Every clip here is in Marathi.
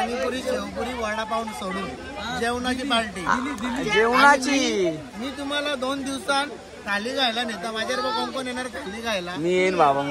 पाणीपुरी शेवपुरी वडापाव सोडून जेवणाची पार्टी जेवणाची मी तुम्हाला 2 दिवसांत थाली खायला नेता. माझ्याबरोबर कोण कोण येणार थाली खायला? मी येईन बाबा.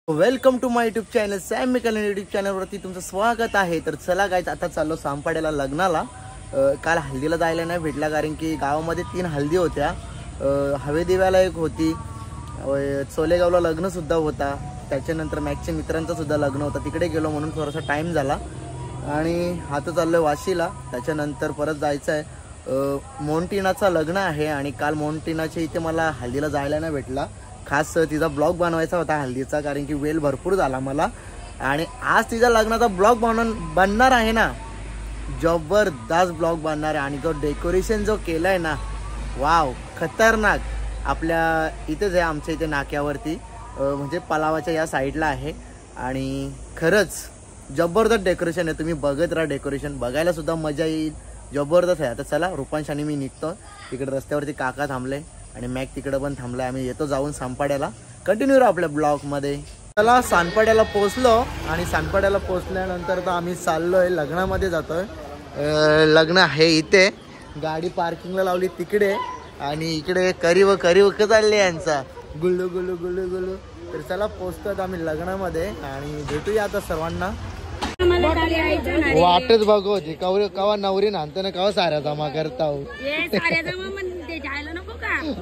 Welcome to my YouTube channel Sam mechanical YouTube चॅनलवरती तुमचं स्वागत आहे. तर चला गाईज, आता चाललो सामपाड्याला लग्नाला. काल हल्दीला जायला नाही भेटला कारण की गावामध्ये 3 हल्दी होत्या. हवेदिव्याला एक होती, सोलेगावला लग्नसुद्धा होता, त्याच्यानंतर मॅक्सच्या मित्रांचं सुद्धा लग्न होतं. तिकडे गेलो म्हणून थोडासा टाईम झाला आणि आता चाललो वाशीला. त्याच्यानंतर परत जायचं आहे. मोंटिनाचं लग्न आहे आणि काल मोंटिनाच्या इथे मला हल्दीला जायला नाही भेटला. खास तिचा ब्लॉग बनवायचा होता हल्दीचा, कारण की वेळ भरपूर झाला मला. आणि आज तिचा लग्नाचा ब्लॉग बनणार आहे ना, जबरदस्त ब्लॉग बनणार आहे. आणि तो डेकोरेशन जो केलाय ना, वाव, खतरनाक. आपल्या इथेच आहे, आमच्या इथे नाक्यावरती, म्हणजे पलावाच्या या साईडला आहे. आणि खरंच जबरदस्त डेकोरेशन आहे. तुम्ही बघत राहा, डेकोरेशन बघायला सुद्धा मजा येईल, जबरदस्त आहे. आता चला, रुपांश आणि मी निघतो. तिकडे रस्त्यावरती काका थांबले आणि मॅक तिकडे पण थांबलाय. आम्ही येतो जाऊन सानपाड्याला. कंटिन्यू राहा आपल्या ब्लॉग मध्ये. चला, सानपाड्याला पोहोचलो आणि सानपाड्याला पोहोचल्यानंतर तर आम्ही चाललोय लग्नामध्ये जातोय. लग्न आहे इथे, गाडी पार्किंगला लावली तिकडे आणि इकडे करीव चालले यांचा गुल्लू गुल्लू गुल्लू गुल्लू. तर चला, पोहोचतोय आम्ही लग्नामध्ये आणि भेटूया आता सर्वांना. वाटच बघू कवा नवरी नांदताना कवा साऱ्या जमा करता.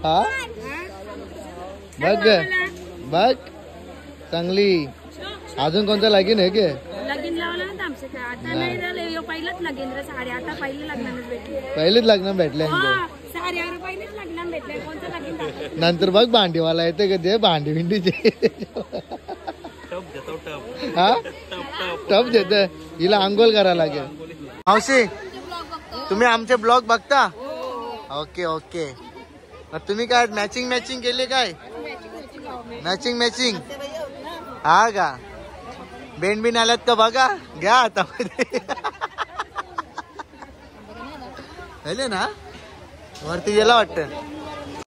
हा बघ बघ, चांगली. अजून कोणतं लगीन आहे के? पहिलेच लग्न भेटले. नंतर बघ भांडीवाला येते का ते, भांडी भिंडीचे हा टप देत. हिला आंघोळ करायला लागेल. मावशी, तुम्ही आमचे ब्लॉग बघता? Okay okay. तुम्ही काय मॅचिंग केली काय? मॅचिंग हा का? बेंड आल्यात का बघा, घ्या आता ना. वरती गेला वाटतं.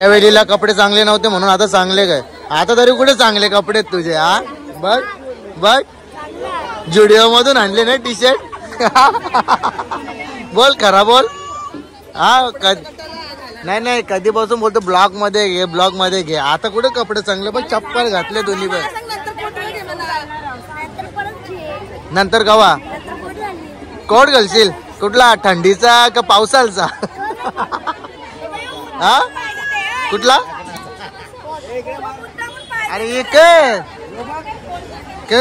त्यावेळीला कपडे चांगले नव्हते म्हणून आता चांगले काय? आता तरी कुठे चांगले कपडे तुझे? हा बघ बघ, जुडिओ मधून आणले ना टी शर्ट. बोल खरा बोल. हा नाही कधीपासून बोलतो ब्लॉग मध्ये घे. आता कुठे कपडे चांगले, पण चप्पल घातले दोन्ही पण. नंतर कवा कोट घालशील? कुठला, थंडीचा का पावसाळचा? हा कुठला? अरे काय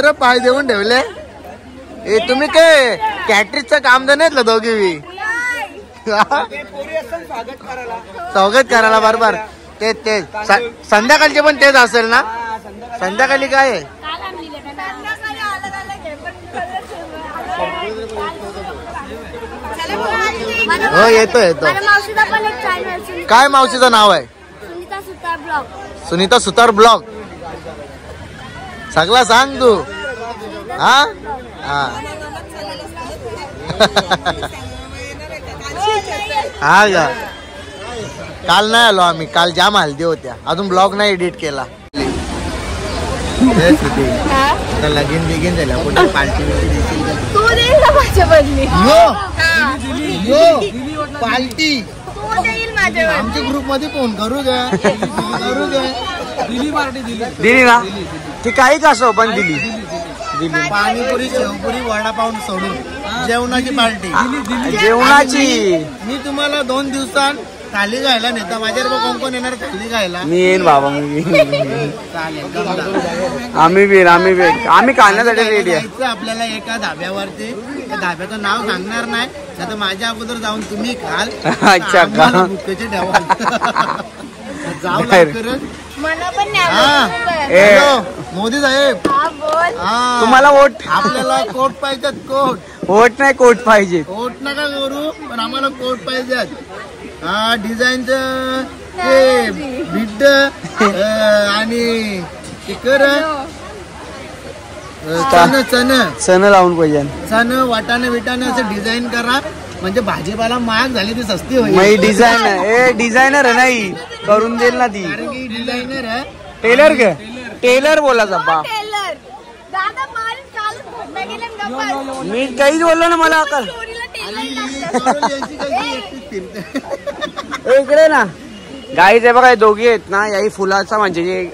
रे, पाय देऊन ठेवले. तुम्ही काय कॅटरिंगचं काम तर नाहीतलं दोघी? स्वागत करायला बरोबर. ते संध्याकाळचे पण तेच असेल ना? संध्याकाळी काय आहे? हो येतो. काय मावशीचं नाव आहे? सुनीता सुतार ब्लॉग. सगळा सांग तू. हा हा का? काल नाही आलो आम्ही, काल जाम हल्दी होत्या, अजून ब्लॉग नाही एडिट केला. लगीन बिगीन झाल्या कुठे पार्टी पार्टी आमच्या ग्रुप मध्ये फोन करू द्या. दिली ना ती, काही असो पण दिली. पाणीपुरी शेवपुरी वडापाव सोडून जेवणाची पार्टी. जेवणाची मी तुम्हाला 2 दिवसांत थाली खायला नेता माझ्याबरोबर कोण कोण येणार थाली खायला? मी येईन बाबा, मी चालेल जमलं. आम्ही बी आम्ही खाण्यासाठी रेडी आहे. जायचं आपल्याला एका धाब्यावरती. त्या धाब्याचं नाव सांगणार नाही, तर माझ्या अगोदर जाऊन तुम्ही खाल. अच्छा का? भुकेचे ठेवा जाऊ लवकरच. मला पण मोदी साहेब तुम्हाला वोट? आपल्याला कोट पाहिजेत. वोट नाही, कोट पाहिजे. कोट नका करू, पण आम्हाला कोट पाहिजेत. हा डिझाईनचं ते भिड्ड आणि चिकर सण लावून पाहिजे. चण वाटाणे विटाणे असं डिझाईन करा, म्हणजे भाजीपाला महाग झाली ती सस्ती होईल. डिझायनर आहे नाही, करून देईल ना ती. कारण की डिझायनर आहे. टेलर ग, टेलर बोला बा. टेलर दादा माल कालच भोगला गेला गप्पा. मी काहीच बोललो ना, मला अकल चोरीला टेलर आणि लागतं. यांची कशी एकटीच फिरते. इकडे ना गाईच आहे बघा, दोघी आहेत ना. याही फुलाचा म्हणजे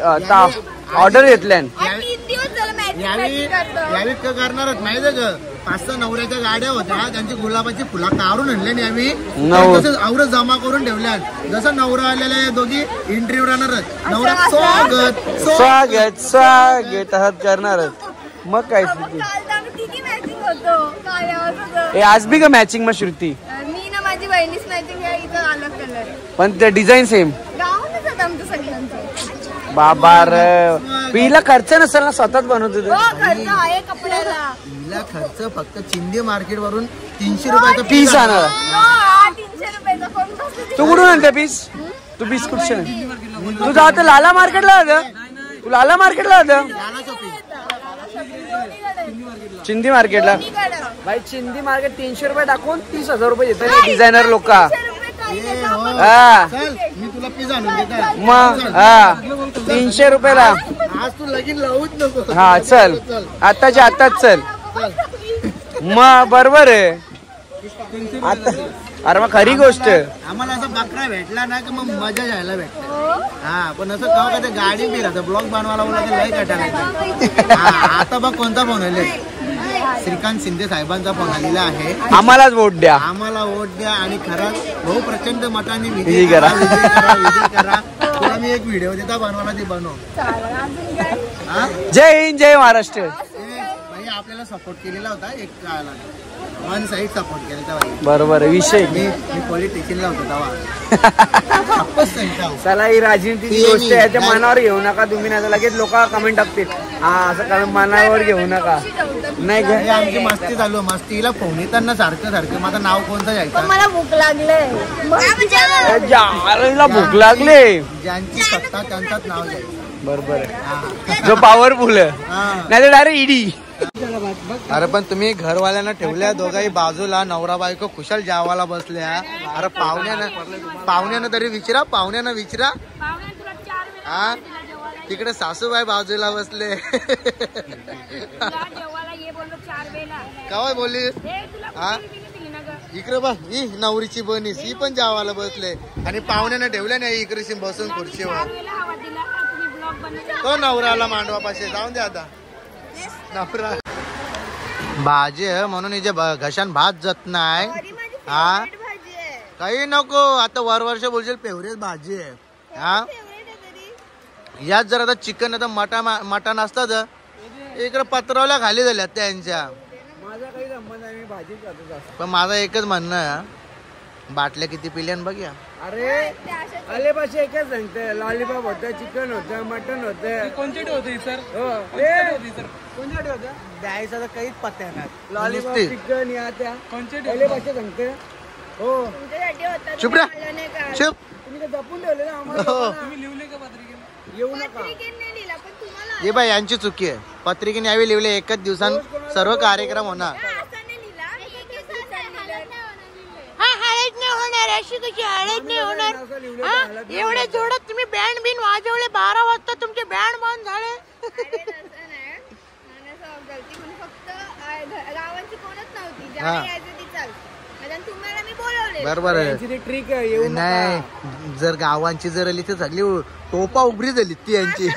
ऑर्डर घेतल्या. आणि 3 दिवस झालं यावेळी मॅच का करणारच माहिती का? 5-6 नवऱ्याच्या गाड्या होत्या, त्यांची गुलाबाची फुला काढून आणल्या आम्ही. तसंच आवरत जमा करून ठेवल्या. जसं नवरा आलेला आहे, दोघी इंटरव्ह्यू राहणारच. नवरा स्वागत स्वागत स्वागत आहात करणारच. मग काय श्रुती? किती मॅचिंग होतो काय होतं. आज बी का मॅचिंग मग श्रुती? मी ना माझी बहिणीच मॅचिंग आहे, इथं अलग कलर पण ते डिझाईन सेम. गाऊनच होतं आमचं सगळ्यांचं. बाबा रे, पीला खर्च नसेल ना, स्वतःच बनवत होते. हो खर्च आहे कपड्याला. हिला खर्च फक्त चिंदी मार्केट वरून 300 रुपयाचा पीस आणा. 300 रुपयाचा कोण बसतो. तू कुठून आणते पीस? तू पीस कुठे? तू जात लाला मार्केटला जात? तू लाला मार्केटला जात? चिंदी मार्केटला. भाई चिंदी मार्केट 300 रुपये टाकून 30,000 रुपये देतात डिझायनर लोक. मी तुला पिझ्झा आणून देता. मग 300 रुपयाला. आज तू लगीन लावूच नको. हा चल, आताच्या आताच चल. मग बरोबर आहे आता. अरे मग खरी गोष्ट. आम्हाला असं बकरा भेटला ना की मग मजा घ्यायला भेटते. हा पण असं कवा का ते गाडी फिरायचं ब्लॉग बनवायला बोला तर लय कटायला. आता बघ कोणता फोन आले? श्रीकांत शिंदे साहेबांचा फोन आलेला आहे. आम्हालाच वोट द्या, आम्हाला वोट द्या आणि खरंच भाऊ प्रचंड मताने विधी करा. तुला मी एक व्हिडिओ देता बनवायला, ते बनव. जय हिंद, जय महाराष्ट्र. भाई आपल्याला सपोर्ट केलेला होता एक काळाला, वन साईड सपोर्ट केला भाई. बरोबर विषय. मी पॉलिटिशियनला होतो तेव्हा. चला ही राजनीतीची गोष्ट आहे, त्या मनावर घेऊ नका तुम्ही, नाही लगेच लोक कमेंट टाकतील हा असं मनावर घेऊ नका. नाही हे आमची मस्ती चालू आहे. मस्तीला फोन येताना सारखं माझं नाव कोणतं घ्यायचं? मला भूक लागले. भूक लागले. ज्यांची सत्ता त्यांचंच नाव घ्यायचं. बरोबर आहे, जो पॉवरफुल नाही तर डायरेक्ट ईडी. अरे पण तुम्ही घरवाल्यांना ठेवल्या दोघाही बाजूला, नवरा बायको खुशाल जेवायला बसल्या. अरे पाहुण्यानं तरी विचारा, पाहुण्यानं विचारा. हा तिकडे सासूबाई बाजूला बसले. काय बोलली? हा इकडे बघ, ही नवरीची बनीस ही पण जेवायला बसले आणि पाहुण्यानं ठेवल्या नाही इकडे बसून खुर्चीवर. तो नवराला मांडवापाशी जाऊन दे आता. नवरा भाजी आहे म्हणून हिचे घशान भात जात नाही. हा काही नको, आता वर्ष बोलशील फेवरेट भाजी आहे. हा याच जर आता चिकन आता मटण असतात इकडे पत्रावल्या खाली झाल्यात त्यांच्या. पण माझं एकच म्हणणं आहे, बाटल्या किती पिल्यान बघूया. अरे आले पाशी एकच सांगते, लॉलीपॉप होतं, चिकन होतं, मटन होतं. कोणते होते सर? कोणते होतं द्यायचं तर काहीच पत्त्या नाही. लॉलीपॉप चिकन या त्या कोणते पाशी सांगते. हो चुप रे, चुप. तुम्ही जपून ठेवले ना आम्हाला. तुम्ही लिहले का पत्रिकेने? येऊ नका. हे बाई यांची चुकी आहे. पत्रिकेने यावी लिहिले एकच दिवसांत सर्व कार्यक्रम होणार. अशी कशी हळद नाही होणार? एवढे जोरात तुम्ही बँड बिन वाजवले, 12 वाजता तुमचे बँड बंद झाले. गावांची कोणच नव्हती, तुम्हाला मी बोलवले. बरोबर आहे, ट्रिक आहे. नाही जर गावांची जर आली तर सगळी टोपा उघडी झाली ती यांची.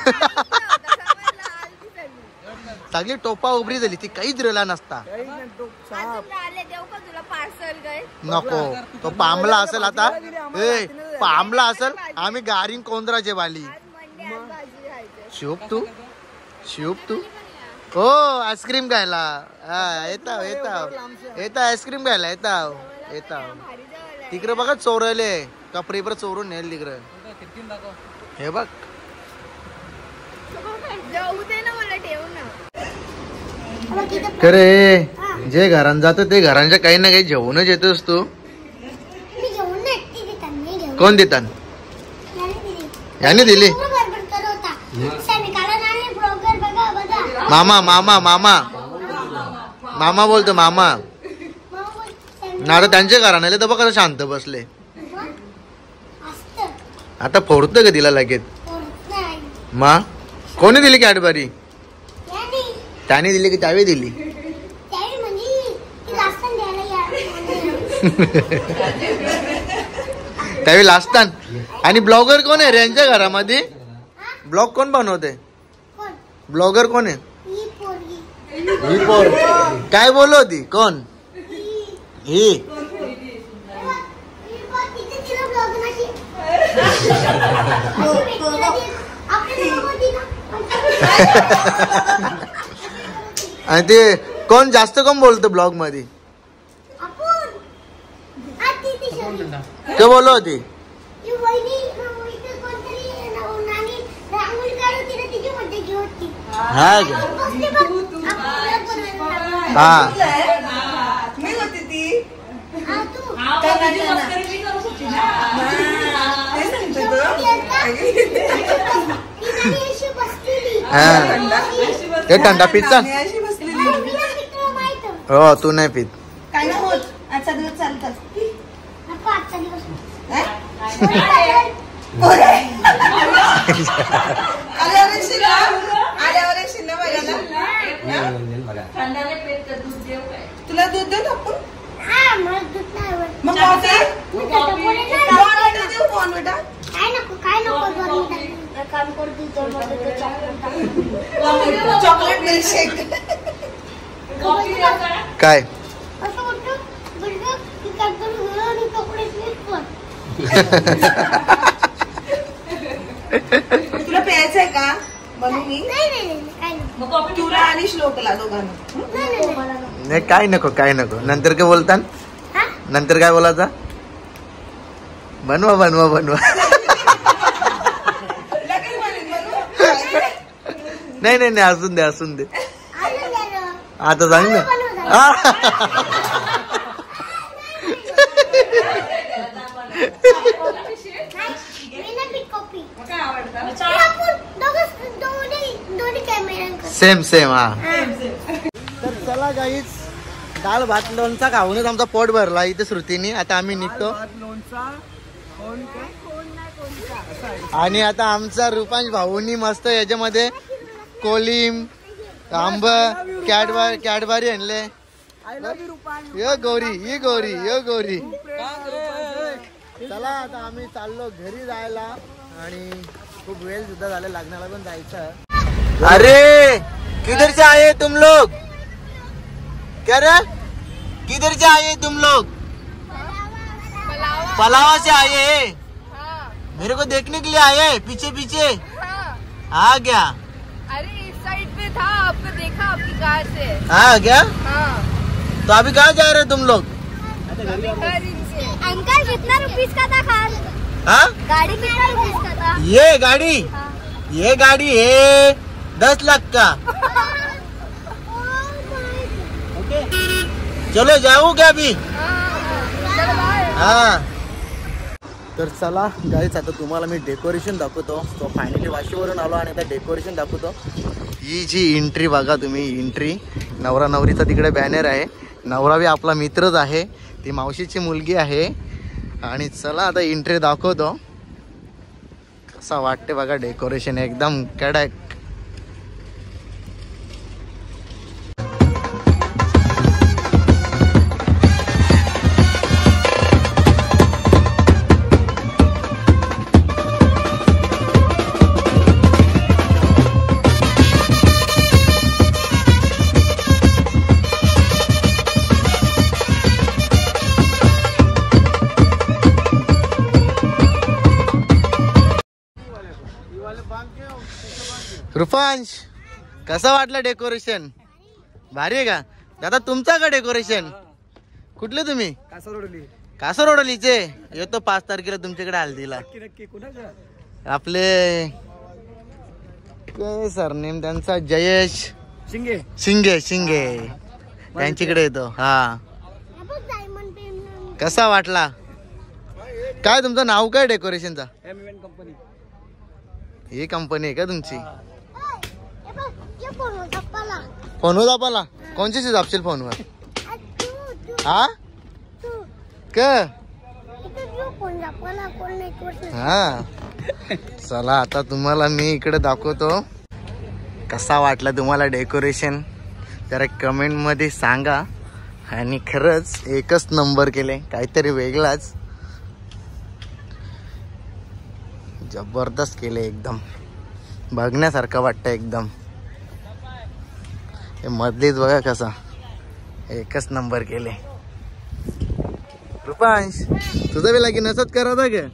सगळी टोपा उघडी झाली ती, काहीच रेला नसता. नको तो पांबला असेल आता. पामला असेल आम्ही गारिंग कोंदराचे बाली. शिवप तू हो आईस्क्रीम खायला. येता आईस्क्रीम खायला येता तिकडे बघा चोरले कपडे पर चोरून नेल तिकडे. हे बघ खरे जे घरात जातो ते घरांच्या काही ना काही जेवणच येतोस तू. कोण देतात याने दिली. मामा मामा मामा मामा बोलतो मामा. ना त्यांच्या घराने तर बघा शांत बसले. आता फोडतं का तिला लगेच. मा कोणी दिली कॅडबरी. त्याने दिली की त्यावेळी दिली. त्यावेळी लाजतात. आणि ब्लॉगर कोण आहे रे यांच्या घरामध्ये. ब्लॉग कोण बनवते. ब्लॉगर कोण आहे. ही पोर काय बोलत होती कोण ही. आणि ते कोण जास्त कोण बोलतो ब्लॉग मध्ये. काय बोलत होती. हा हा ते थंडा पिता. हो तू नाही पित. काय ना होत आजचा दिवस चालतात. तुला दूध देऊ आपण. चॉकलेट मिल्कशेक काय. तुला प्यायचंय का म्हणून मी तुला आणि श्लोकला दोघांना. नाही काय नको काय नको. नंतर काय बोलतात. नंतर काय बोलायचा. बनवा बनवा बनवा. नाही नाही नाही असून दे असून दे. आता सांग ना. सेम सेम हा. तर चला गाईच डाळ भात लोणचा खाऊनच आमचा पोट भरला इथे श्रुतीने. आता आम्ही निघतो. आणि आता आमचा रुपांश भाऊनी मस्त याच्यामध्ये कोलिम आंब कॅडबरी आणले. यो गौरी ही गौरी यो गौरी. चला आता आम्ही चाललो घरी जायला. आणि खूप वेळ सुद्धा झाला. लग्नाला पण जायचं. अरे किधर से आए तुम लोग. क्या रे किधर से आए तुम लोग. पलावा से आए. मेरे को देखने के लिए आए पीछे पीछे. हाँ क्या. अरे इस साइड पे था आपको देखा आपकी कार से. हाँ क्या. हाँ. तो अभी कहाँ जा रहे हो तुम लोग. अंकल कितना रुपीस का था कार. हाँ गाड़ी कितना रुपीस का था. ये गाड़ी. हाँ. ये गाड़ी है 10 लाख का. ओके चलो जाऊ क्या अभी. हाँ तर चला गाईच आता तुम्हाला मी डेकोरेशन दाखवतो. तो फायनली वाशीवरून आलो आणि आता डेकोरेशन दाखवतो. ही जी एंट्री बघा तुम्ही. एंट्री नवरा नवरीचा तिकडे बॅनर आहे. नवरा बी आपला मित्रच आहे. ती मावशीची मुलगी आहे. आणि चला आता एंट्री दाखवतो. कसा वाटते बघा डेकोरेशन एकदम कडक. रुपांश कसं वाटलं डेकोरेशन? भारी आहे का दादा तुमचा का डेकोरेशन? कुठले तुम्ही? कासरवडलीचे. येतो 5 तारखेला तुमच्याकडे हल्दीला. आपले काय सरनेम त्यांचा? जयेश शिंगे. शिंगे शिंगे त्यांच्याकडे येतो. हा कसा वाटला? काय तुमचं नाव काय डेकोरेशनचा? ही कंपनी आहे का तुमची? फोन दापाला कोणची चीज आपशील फोनवर? हा हा चला आता तुम्हाला मी इकडे दाखवतो कसा वाटला तुम्हाला डेकोरेशन. जरा कमेंट मध्ये सांगा. आणि खरंच एकच नंबर केले, काहीतरी वेगळाच जबरदस्त केले. एकदम बघण्यासारखं वाटतं एकदम. हे मधलीच बघा कसा एकच नंबर केले. रुपांश तुझं बी लगीन असंच करत आहे का?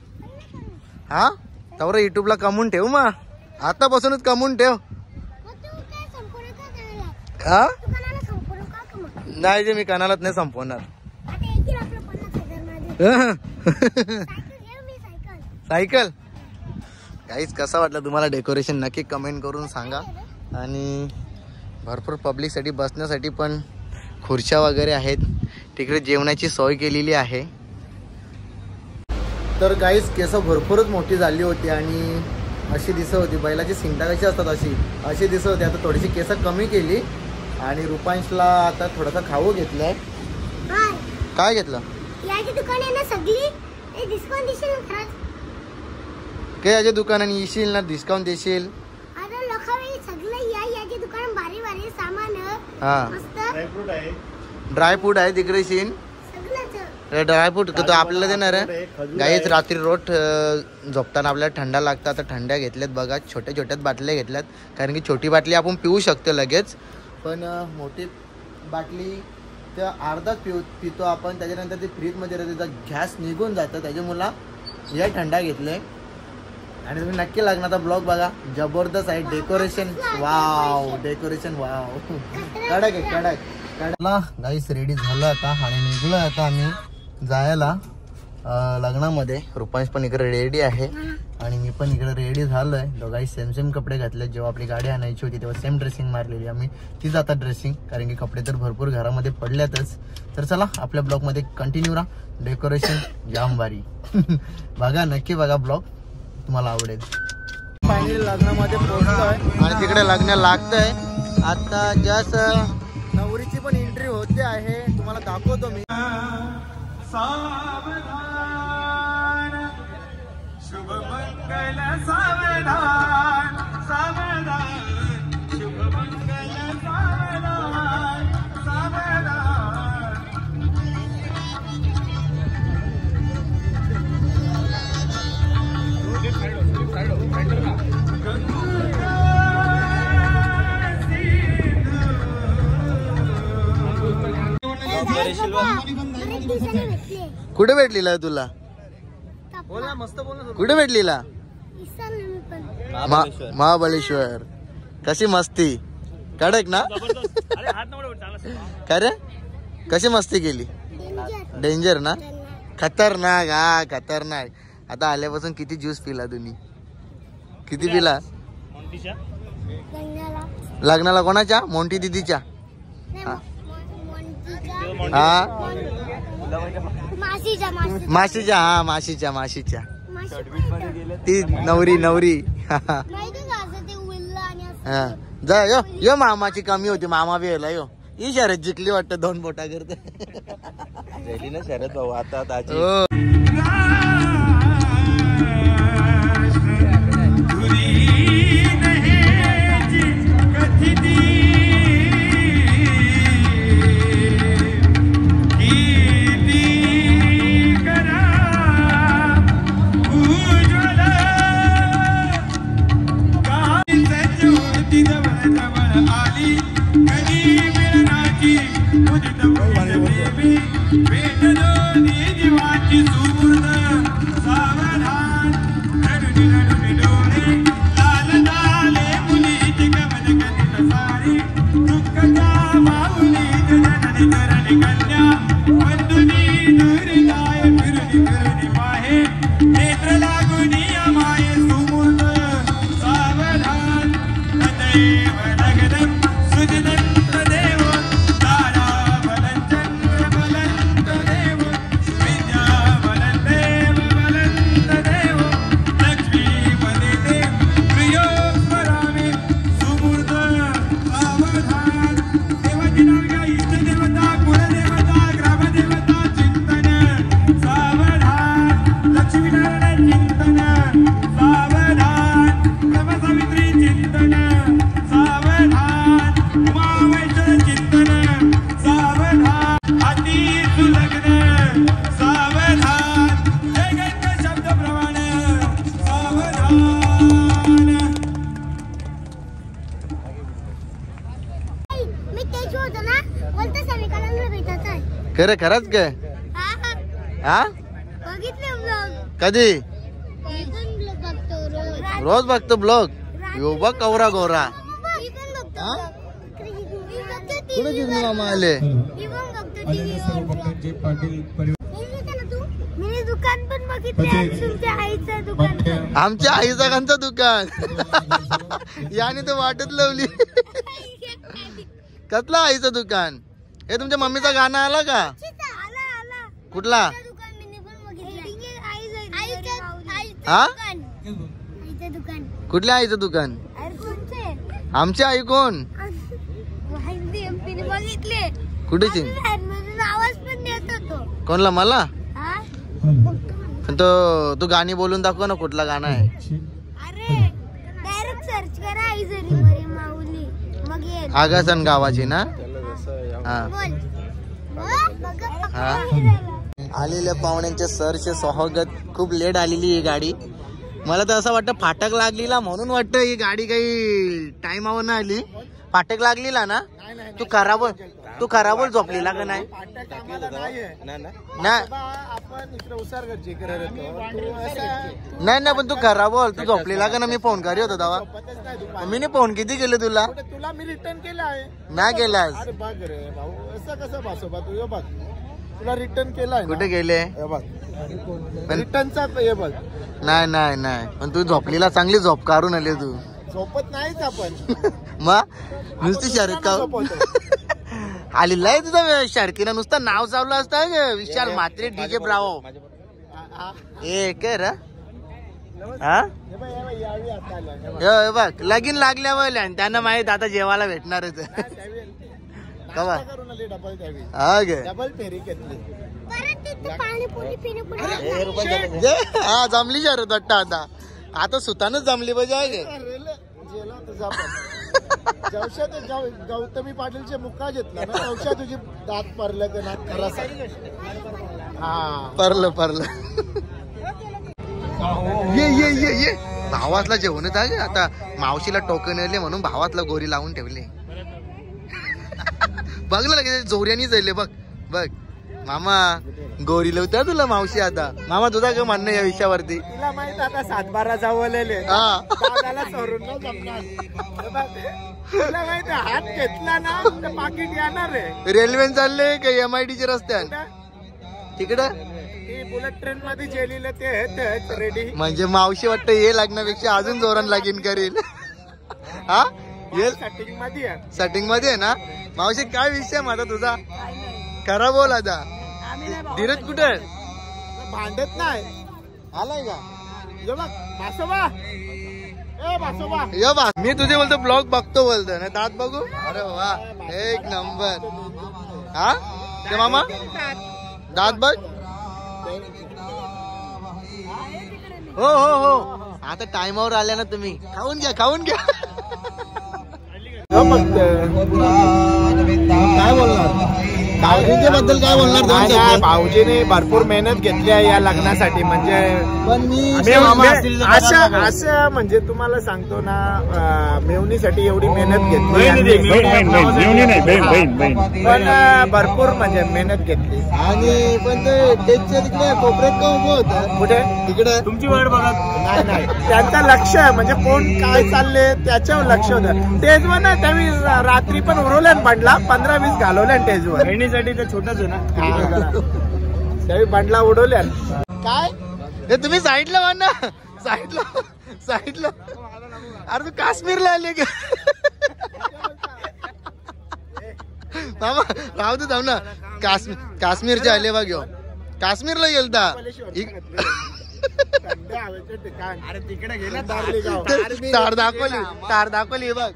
हा तर युट्यूबला कमवून ठेव मग. आतापासूनच कमवून ठेव. हा नाही ते मी कानालाच नाही संपवणार. सायकल काहीच. कसा वाटलं तुम्हाला डेकोरेशन नक्की कमेंट करून सांगा. आणि भरपूर पब्लिकसाठी बसण्यासाठी पण खुर्च्या वगैरे आहेत. तिकडे जेवणाची सोय केलेली आहे. तर गाईस केस भरपूरच मोठी झाली होती आणि अशी दिसत होती. बैलाची सिंगटा कशी असतात अशी दिसत होती. आता थोडीशी केस कमी केली आणि रुपांशला आता थोडासा खाऊ घेतलाय. काय घेतलं? काय याच्या दुकानाने येशील ना डिस्काउंट देशील? हा ड्रायफ्रूट आहे तिकडे सीन. ड्रायफ्रूट तो आपल्याला देणार आहे. गाईच रात्री रोज झोपताना आपल्याला थंडा लागतं. आता थंड्या घेतल्यात बघा. छोट्या छोट्यात बाटल्या घेतल्यात कारण की छोटी बाटली आपण पिऊ शकतो लगेच. पण मोठी बाटली त्या अर्धाच पितो आपण. त्याच्यानंतर ते फ्रीजमध्ये त्याचा गॅस निघून जातं. त्याच्यामुळे या थंडा घेतले. आणि तुम्ही नक्की लग्नाचा ब्लॉग बघा. जबरदस्त आहे डेकोरेशन. वाव डेकोरेशन वाव कडक आहे कडक. गाईस रेडी झालं आता आणि निघलो आता आम्ही जायला लग्नामध्ये. रुपांश पण इकडे रेडी आहे आणि मी पण इकडे रेडी झालोय. दोघाही सेम कपडे घातले. जेव्हा आपली गाडी आणायची होती तेव्हा सेम ड्रेसिंग मारलेली आम्ही. तीच आता ड्रेसिंग कारण की कपडे तर भरपूर घरामध्ये पडल्यातच. तर चला आपल्या ब्लॉग मध्ये कंटिन्यू राहा. डेकोरेशन जाम भारी. बघा नक्की बघा ब्लॉग तुम्हाला आवडेल. फायनली लग्नामध्ये पोहोचलोय आणि तिकडे लग्न लागतंय. आता जस्ट नवरीची पण एंट्री होते आहे. तुम्हाला दाखवतो मी. सावधान शुभ मंगल सावधान सावधान शुभ मंगल सावधान सावधान. कुठे भेटलेला तुला? कुठे भेटलेला? महाबळेश्वर. कशी मस्ती कडक ना? काय रे कशी मस्ती केली? डेंजर ना? खतरनाक. हा खतरनाक. आता आल्यापासून किती ज्यूस पिला तुम्ही? किती पिला? लग्नाला कोणाच्या? मोंटी दिदीच्या. हा माशीच्या. हा माशीच्या ती नवरी. हा जा यो मामाची कमी होती. मामा बी यायला यो. ही शर्यत जिंकली वाटतं 2 बोटा करते. ना शरद भाऊ आता सावधान करुणी पाहे नेत्र लागुनी माये सुमूर्त सावधान तदेव लग्नम सुजनंत देव तारा बलचंद्र बलंत देव विद्या बलदेव बलंत देव लक्ष्मी वदिते प्रियो स्मरामि सुमूर्त सावधान देवाची नाव घ्या इष्ट देवता कुलदेवता ग्रामदेवता चिंतन सावधान लक्ष्मीनारायण चिंतन सावधान ब्रह्मसावित्री चिंतन सावधान उमामहेश्वर चिंतन सावधान अति सुलग्न सावधान जय गणपती शब्द प्रमाण सावधान. मी तेच होतो ना बोलतो समीकरण भेटायचं आहे. खरं खरंच काय हा बघितले ब्लॉग कधी बघतो रोज रोज बघतो ब्लॉग यो बघ कवरा गोरा मी पण बघतो हा? मी बघतो कुठे जिजू मामा आले मी पण बघतो मी दुकान पण बघितले तुमच्या आईचं दुकान आमच्या आईचं दुकान याने तर वाटत लावली कसला आईचं दुकान हे तुमच्या मम्मीचं गाणं आला का आला आला कुठला दुकान मी पण बघितलं हा आईचं दुकान कुठल्या आईचं दुकान अरे कोणते आमची आई कोण मी बघितले कुठे आवाज पण देत होतो कोणला मला हा पण तो तू गाणी बोलून दाखव ना कुठला गाणं आहे अरे डायरेक्ट सर्च करा आई जरी मरी माऊली मग येईल आगासन गावाची ना हा बोल बोल हा. आलेल्या पाहुण्यांच्या सरचे स्वागत खूप लेट आलेली ही गाडी मला तर असं वाटतं फाटक लागलीला म्हणून वाटतं ही गाडी काही टाइमावर ना आली फाटक लागलीला ना तू खराब झोपलेला का नाही नाही पण तू खराब बोल तू झोपलेला का ना मी फोन करी होतो तेव्हा मी फोन किती केले तुला मी रिटर्न केलाय नाही केलास अरे बघ रे भाऊ असं कसं भासोबा तू हे बघ तुला रिटर्न केलाय कुठे गेले हे बघ रिटर्नचा हे बघ नाही पण तू झोपलेला चांगली झोप काढून आले तू झोपत नाहीच आपण मग नुसती शर्यत का आलेला आहे तुझा शर्कीनं नुसतं नाव चाललं असतं विशाल म्हात्रे डीजे ब्रावो ए काय रे हा हे बघ लगीन लागल्यावर आणि त्यांना माहित आता जेवायला भेटणारच कवा हा गे डबल फेरी घेतली हा जमली शर्यत वाटतं आता सुतानच जमली पाहिजे गौतमी पाटीलचे मुक्का घेतला ना नवशा तुझी दात परलं ते नाक खरास हा परलं ये भावातला जेवण आहे आता मावशीला टोकन आले म्हणून भावातला गोरी लावून ठेवले बघलं लगेच जोऱ्यानी जाईल बघ मामा गोरी लावत्या तुला मावशी आता मामा तुझा काय म्हणणं या विषयावरती तिला माहित आता 7-12 जावलेले हा सोडून न जमणार तुला माहित हात घेतला ना तर पाकिट येणार आहे रेल्वे चालले का MIT च्या रस्त्यात तिकडं बुलेट ट्रेन मध्ये जेलीला ते रेडी म्हणजे मावशी वाटतं हे लग्नापेक्षा अजून जोरान लगीन करेल हा ये सेटिंग मध्ये आहे ना मावशी काय विषय माझा तुझा खरा बोल आता धीरज कुठे भांडत नाही आलाय का ये बा मी तुझे बोलतो ब्लॉग बघतो बोलतो ना दात बघू अरे वा एक नंबर हा ते मामा दात बघ हो आता टाइमावर आल्या ना तुम्ही खाऊन घ्या काय बोलणार भाऊजींच्या बद्दल काय बोलणार भाऊजीने भरपूर मेहनत घेतली आहे या लग्नासाठी म्हणजे पण असं म्हणजे तुम्हाला सांगतो ना मेवणीसाठी एवढी मेहनत घेतली पण भरपूर म्हणजे मेहनत घेतली आणि पण ते टेकच्या तिकडे कोपऱ्यात का उभं होतं कुठे तिकडे तुमची वाट बघा नाही त्यांचं लक्ष म्हणजे कोण काय चालले त्याच्यावर लक्ष होतं टेजवर ना त्यावेळी रात्री पण उरवल्यान पडला 15-20 घालवल्या टेजवर बहिणीसाठी तर छोटाच आहे ना त्यावेळी बंडला उडवल्या. काय हे तुम्ही साईडला वा ना, साईडला. अरे तू काश्मीरला आले का? मामा राहू दे, थांब ना. काश्मीरचे आले बघ घेऊ. काश्मीरला गेलता. अरे तिकडे गेला तार दाखवली बघ.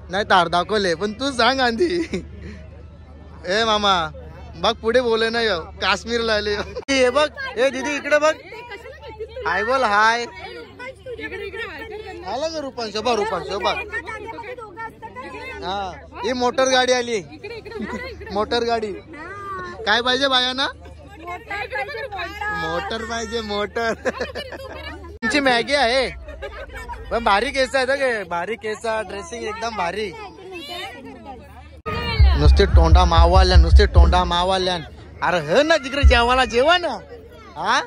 नाही तार दाखवले, पण तू सांग आधी. ए मामा बघ पुढे बोले नाही काश्मीरला आले. हे बघ, ए दीदी इकडे बघ. हाय बोल, हाय. आला का रुपांश? बा हा, ही मोटर गाडी आली. मोटर गाडी काय पाहिजे बायांना? मोटर पाहिजे, मोटर. तुमची मॅगी आहे पण भारी केस आहे का? भारी केस, ड्रेसिंग एकदम भारी. नुसते तोंडा मावाल्यान. अरे हे ना तिकडे जेवायला जेवा ना. हा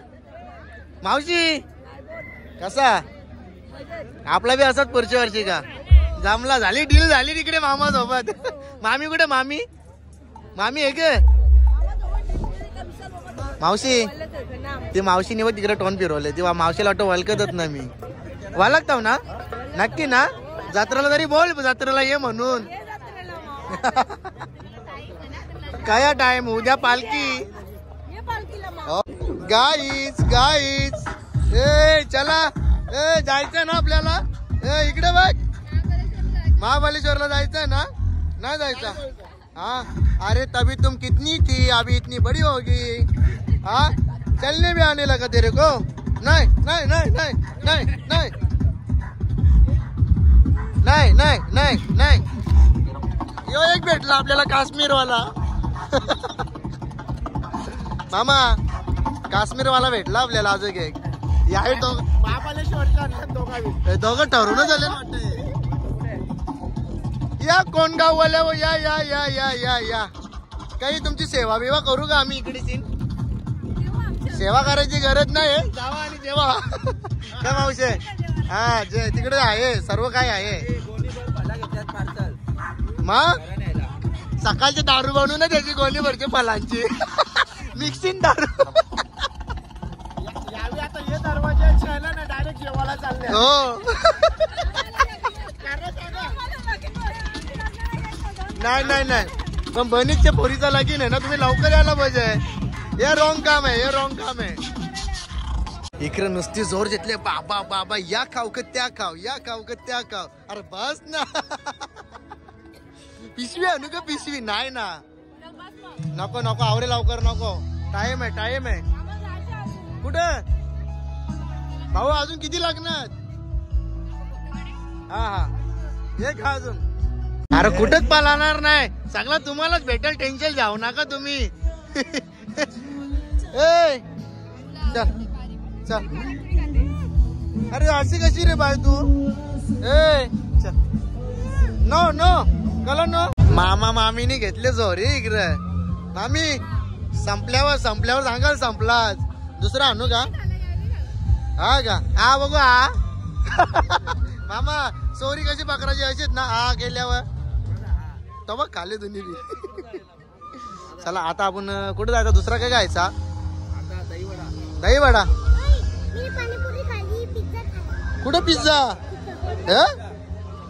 मावशी कसा? आपला बी असाच पुढच्या वर्षी का? जमला, झाली डील झाली तिकडे मामा सोबत. मामी कुठे? मामी आहे का? मावशी, ती मावशीने बघ तिकडे टोन फिरवले. तेव्हा मावशीला वाटतं वळखतच ना मी. वळखताव ना नक्की ना? जत्रेला तरी बोल, जत्रेला ये म्हणून. काय टाइम? उद्या पालखी. गाईच ए चला, ए जायचंय ना आपल्याला. ए इकडे बघ, महाबळेश्वरला जायचंय ना? नाही जायचा? हाँ, अरे तभी तुम कितनी थी, अभी इतनी बड़ी होगी. हाँ, चलने भी आने लगा तेरे को? नहीं. यो एक भेटला आपल्याला काश्मीरवाला. मामा काश्मीरवाला भेटला आपल्याला अजून एक. या दोघं ठरवूनच आले ना. या कोण गाववाल्या हो? या काही तुमची सेवा बिवा करू का आम्ही? इकडे सेवा करायची गरज नाही, जावा आणि जेवा. काय मावशे? हा जे तिकडे आहे सर्व काय आहे. मग सकाळची दारू बनवून त्याची गोणी भरची फलांची. मिक्सिंग दारू. आता हे दरवाजा ना डायरेक्ट जेवायला चालले. हो नाही पण बनीच्या पोरीचा लगीन आहे ना, तुम्ही लवकर यायला पाहिजे. हे रॉंग काम आहे. इकडे नुसती जोर घेतले. बाबा या खाऊ का त्या खाऊ, या खाऊ का त्या खाऊ. अरे बस ना. पिशवी आणू का? पिशवी नाही ना. नको आवरे लवकर नको. टाइम आहे. कुठं भाऊ? अजून किती लागणार? हा हे खा अजून. अरे कुठंच पालणार नाही, सगळं तुम्हालाच भेटेल. टेन्शन जाऊ नका तुम्ही. ए चल. अरे अशी कशी रे बाय तू? ए चल. नो कला नो. मामा मामीने घेतले जोरी इकडे. मामी संपल्यावर सांगाल संपलाच. दुसरा आणू का? हा का? हा बघू. हा मामा सोरी कशी पकडायची अशीच ना. हा गेल्यावर तो बघ खाली दोन्ही. चला आता आपण कुठे जायचं? दुसरा काय खायचा? दही वडा. कुठं पिझ्झा?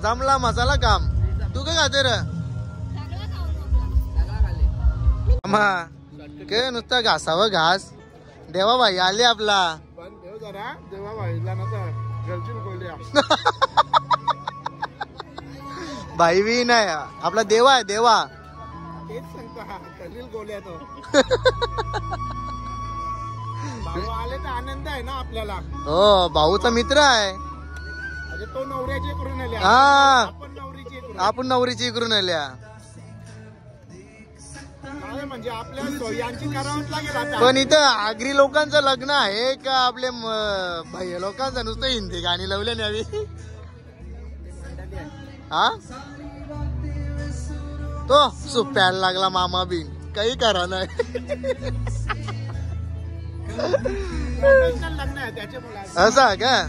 जमला मसाला काम. तू काय खाते रे? के नुसता घासावं घास. देवा भाई आले आपला. देवा भाईला भाई बी नाही आपला देवा आहे. देवा तेच सांगतो गोल्या तो. भाऊ आले तर आनंद आहे ना आपल्याला. हो भाऊचा मित्र आहे. तो नवऱ्याची करून आल्या. हा आपण नवरीची करून आल्या. म्हणजे आपल्या यांची करावंच लागेल. पण इथं आगरी लोकांचं लग्न आहे का आपले भाई लोकांचं? नुसतं हिंदी गाणी लावल्या न्यावी. हा तो सूप प्यायला लागला मामा बी. काही करा नाही. लग्न आहे त्याचे. असं का?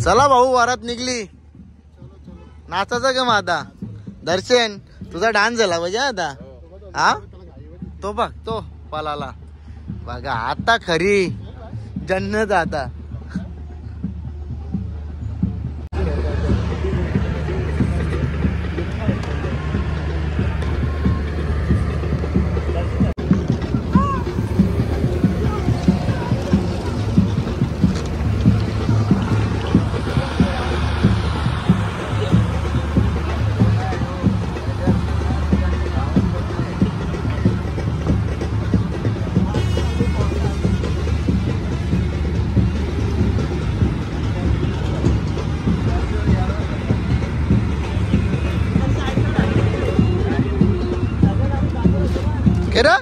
चला भाऊ वरात निघली. नाचायचं का मग आता? दर्शन तुझा डान्स झाला पाहिजे आता. हा तो बघ तो पलाला बघा आता खरी जन्नत आता. Kira?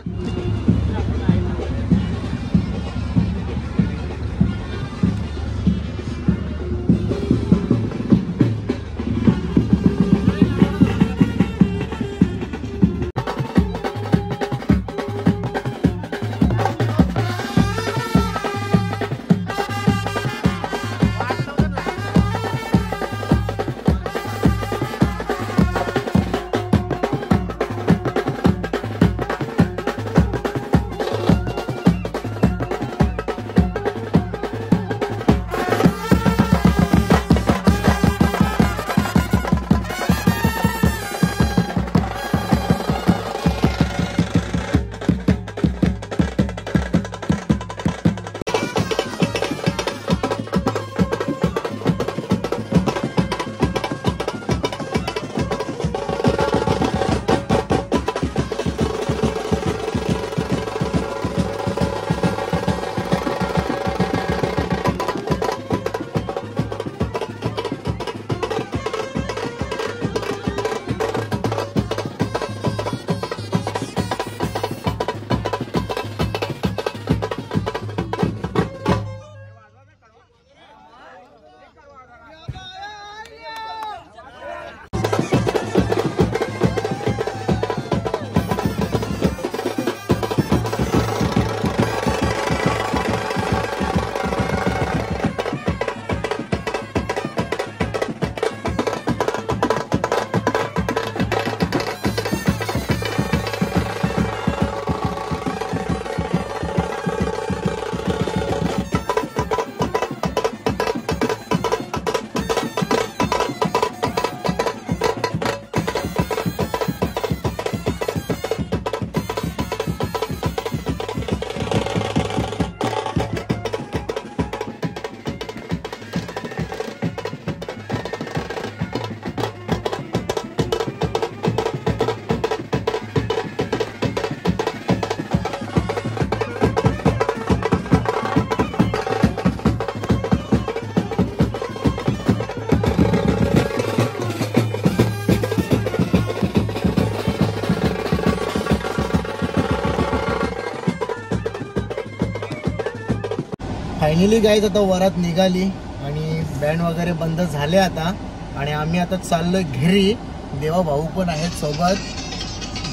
फायनली गाईज आता वरात निघाली आणि बँड वगैरे बंद झाले आता आणि आम्ही आता चाललोय घरी. देवा भाऊ पण आहेत सोबत.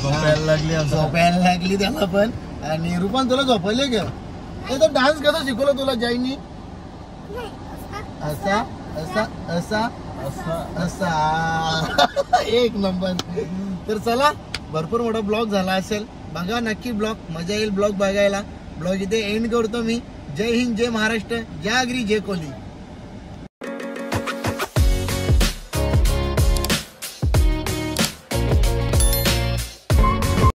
झोपायला लागली त्याला पण. आणि रुपान तुला झोपले का? तो डान्स कसा शिकवला तुला जाईनी? असा असा असा असा असा एक नंबर. तर चला भरपूर मोठा ब्लॉग झाला असेल बघा नक्की ब्लॉग. मजा येईल ब्लॉग बघायला. ब्लॉग इथे एंड करतो मी. जय हिंद जय महाराष्ट्र जय आगरी जय कोहली.